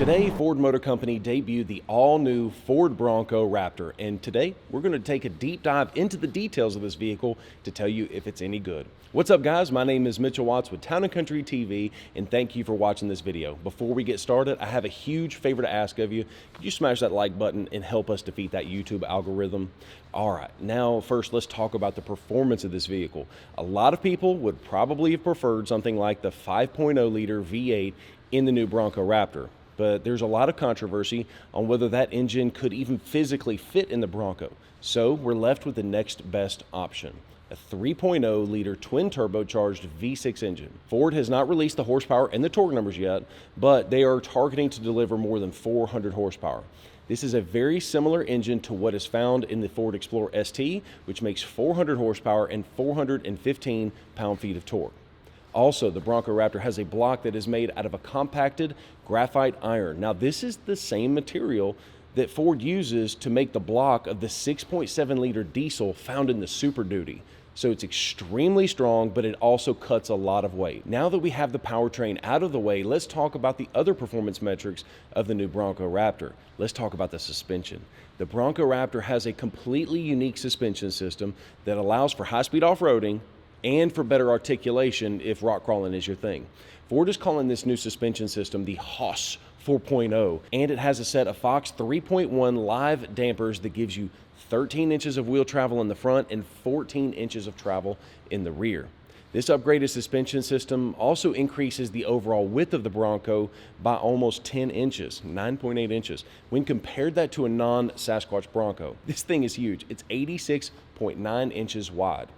Today, Ford Motor Company debuted the all-new Ford Bronco Raptor, and today we're going to take a deep dive into the details of this vehicle to tell you if it's any good. What's up, guys? My name is Mitchell Watts with Town & Country TV, and thank you for watching this video. Before we get started, I have a huge favor to ask of you. Could you smash that like button and help us defeat that YouTube algorithm? All right, now first let's talk about the performance of this vehicle. A lot of people would probably have preferred something like the 5.0 liter V8 in the new Bronco Raptor. But there's a lot of controversy on whether that engine could even physically fit in the Bronco. So we're left with the next best option, a 3.0 liter twin turbocharged V6 engine. Ford has not released the horsepower and the torque numbers yet, but they are targeting to deliver more than 400 horsepower. This is a very similar engine to what is found in the Ford Explorer ST, which makes 400 horsepower and 415 pound-feet of torque. Also, the Bronco Raptor has a block that is made out of a compacted graphite iron. Now, this is the same material that Ford uses to make the block of the 6.7 liter diesel found in the Super Duty. So it's extremely strong, but it also cuts a lot of weight. Now that we have the powertrain out of the way, let's talk about the other performance metrics of the new Bronco Raptor. Let's talk about the suspension. The Bronco Raptor has a completely unique suspension system that allows for high-speed off-roading and for better articulation if rock crawling is your thing. Ford is calling this new suspension system the Haas 4.0, and it has a set of Fox 3.1 live dampers that gives you 13 inches of wheel travel in the front and 14 inches of travel in the rear. This upgraded suspension system also increases the overall width of the Bronco by almost 10 inches, 9.8 inches. When compared that to a non-Sasquatch Bronco, this thing is huge. It's 86.9 inches wide.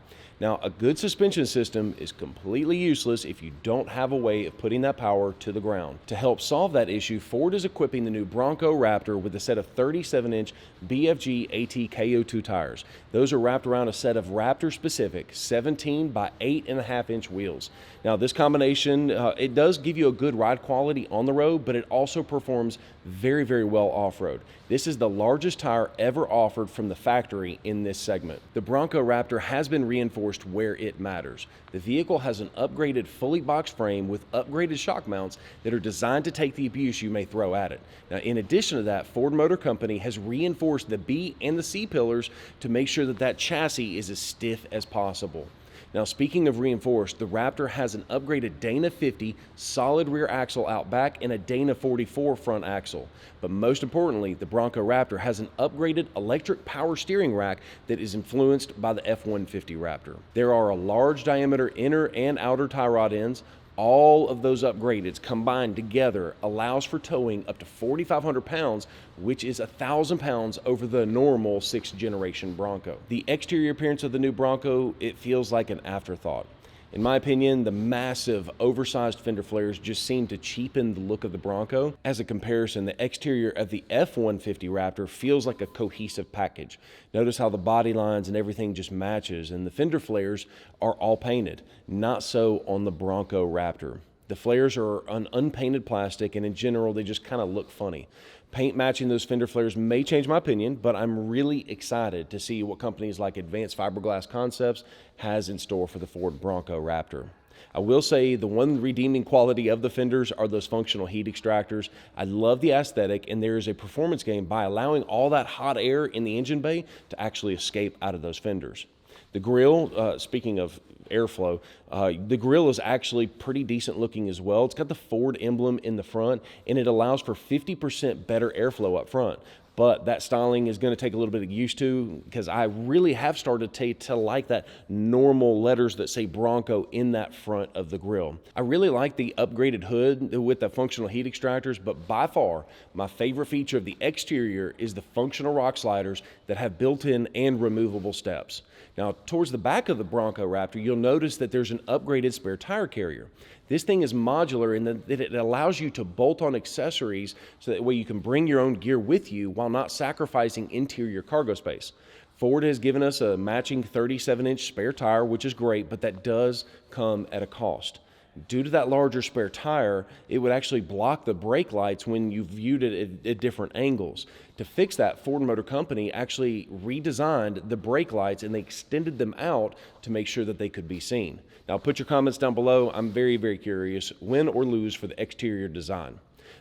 Now, a good suspension system is completely useless if you don't have a way of putting that power to the ground. To help solve that issue, Ford is equipping the new Bronco Raptor with a set of 37-inch BFG AT KO2 tires. Those are wrapped around a set of Raptor-specific 17 by 8.5-inch wheels. Now, this combination, it does give you a good ride quality on the road, but it also performs very, very well off-road. This is the largest tire ever offered from the factory in this segment. The Bronco Raptor has been reinforced where it matters. The vehicle has an upgraded fully boxed frame with upgraded shock mounts that are designed to take the abuse you may throw at it. Now, in addition to that, Ford Motor Company has reinforced the B and the C pillars to make sure that that chassis is as stiff as possible. Now, speaking of reinforced, the Raptor has an upgraded Dana 50 solid rear axle out back and a Dana 44 front axle. But most importantly, the Bronco Raptor has an upgraded electric power steering rack that is influenced by the F-150 Raptor. There are a large diameter inner and outer tie rod ends. All of those upgrades combined together allows for towing up to 4,500 pounds, which is 1,000 pounds over the normal 6th generation Bronco. The exterior appearance of the new Bronco, it feels like an afterthought. In my opinion, the massive, oversized fender flares just seem to cheapen the look of the Bronco. As a comparison, the exterior of the F-150 Raptor feels like a cohesive package. Notice how the body lines and everything just matches, and the fender flares are all painted. Not so on the Bronco Raptor. The flares are an unpainted plastic, and in general, they just kind of look funny. Paint matching those fender flares may change my opinion, but I'm really excited to see what companies like Advanced Fiberglass Concepts has in store for the Ford Bronco Raptor. I will say the one redeeming quality of the fenders are those functional heat extractors. I love the aesthetic, and there is a performance gain by allowing all that hot air in the engine bay to actually escape out of those fenders. The grille, speaking of airflow, the grille is actually pretty decent looking as well. It's got the Ford emblem in the front, and it allows for 50% better airflow up front. But that styling is going to take a little bit of used to, because I really have started to like that normal letters that say Bronco in that front of the grille. I really like the upgraded hood with the functional heat extractors, but by far my favorite feature of the exterior is the functional rock sliders that have built-in and removable steps. Now, towards the back of the Bronco Raptor, you'll notice that there's an upgraded spare tire carrier. This thing is modular in that it allows you to bolt on accessories so that way you can bring your own gear with you while not sacrificing interior cargo space. Ford has given us a matching 37-inch spare tire, which is great, but that does come at a cost. Due to that larger spare tire, it would actually block the brake lights when you viewed it at different angles. To fix that, Ford Motor Company actually redesigned the brake lights, and they extended them out to make sure that they could be seen. Now, put your comments down below. I'm very, very curious, win or lose for the exterior design.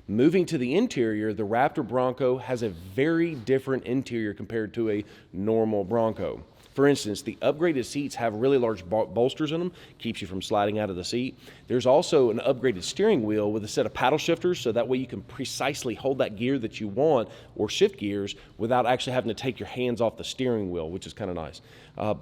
Moving to the interior, the Raptor Bronco has a very different interior compared to a normal Bronco. For instance, the upgraded seats have really large bolsters in them, keeps you from sliding out of the seat. There's also an upgraded steering wheel with a set of paddle shifters, so that way you can precisely hold that gear that you want or shift gears without actually having to take your hands off the steering wheel, which is kind of nice.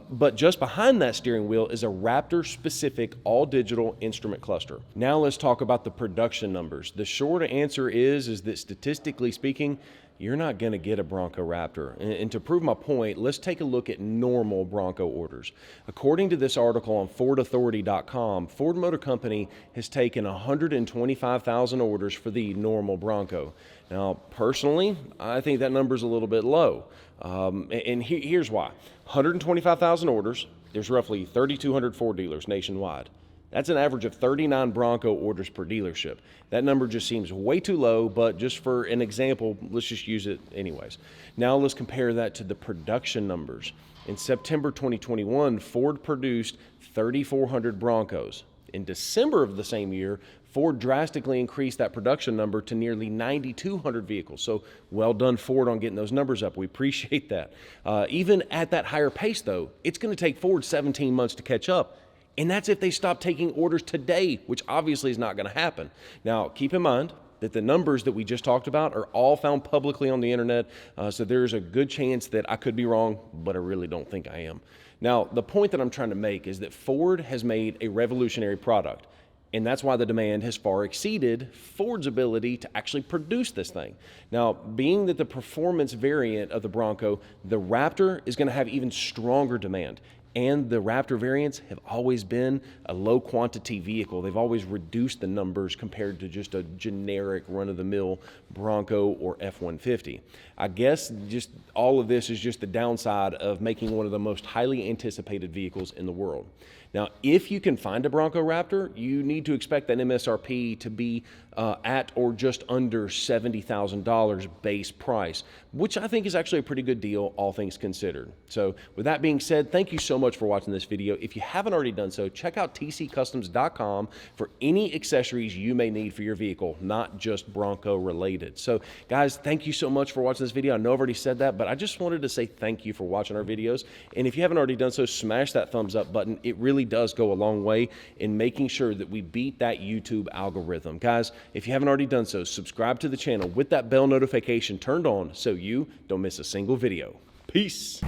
But just behind that steering wheel is a Raptor-specific all-digital instrument cluster. Now let's talk about the production numbers. The short answer is that statistically speaking, you're not going to get a Bronco Raptor. And to prove my point, let's take a look at normal Bronco orders. According to this article on FordAuthority.com, Ford Motor Company has taken 125,000 orders for the normal Bronco. Now, personally, I think that number is a little bit low. Here's why. 125,000 orders, there's roughly 3,200 Ford dealers nationwide. That's an average of 39 Bronco orders per dealership. That number just seems way too low, but just for an example, let's just use it anyways. Now let's compare that to the production numbers. In September 2021, Ford produced 3,400 Broncos. In December of the same year, Ford drastically increased that production number to nearly 9,200 vehicles. So well done, Ford, on getting those numbers up. We appreciate that. Even at that higher pace, though, it's going to take Ford 17 months to catch up. And that's if they stop taking orders today, which obviously is not going to happen. Now, keep in mind that the numbers that we just talked about are all found publicly on the internet, so there's a good chance that I could be wrong, but I really don't think I am. Now, the point that I'm trying to make is that Ford has made a revolutionary product, and that's why the demand has far exceeded Ford's ability to actually produce this thing. Now, being that the performance variant of the Bronco, the Raptor, is going to have even stronger demand. And the Raptor variants have always been a low quantity vehicle. They've always reduced the numbers compared to just a generic run-of-the-mill Bronco or F-150. I guess just all of this is just the downside of making one of the most highly anticipated vehicles in the world. Now, if you can find a Bronco Raptor, you need to expect that MSRP to be at or just under $70,000 base price, which I think is actually a pretty good deal, all things considered. So with that being said, thank you so much for watching this video. If you haven't already done so, check out tccustoms.com for any accessories you may need for your vehicle, not just Bronco related. So guys, thank you so much for watching this video. I know I've already said that, but I just wanted to say thank you for watching our videos. And if you haven't already done so, smash that thumbs up button. It really does go a long way in making sure that we beat that YouTube algorithm. Guys, if you haven't already done so, subscribe to the channel with that bell notification turned on so you don't miss a single video. Peace.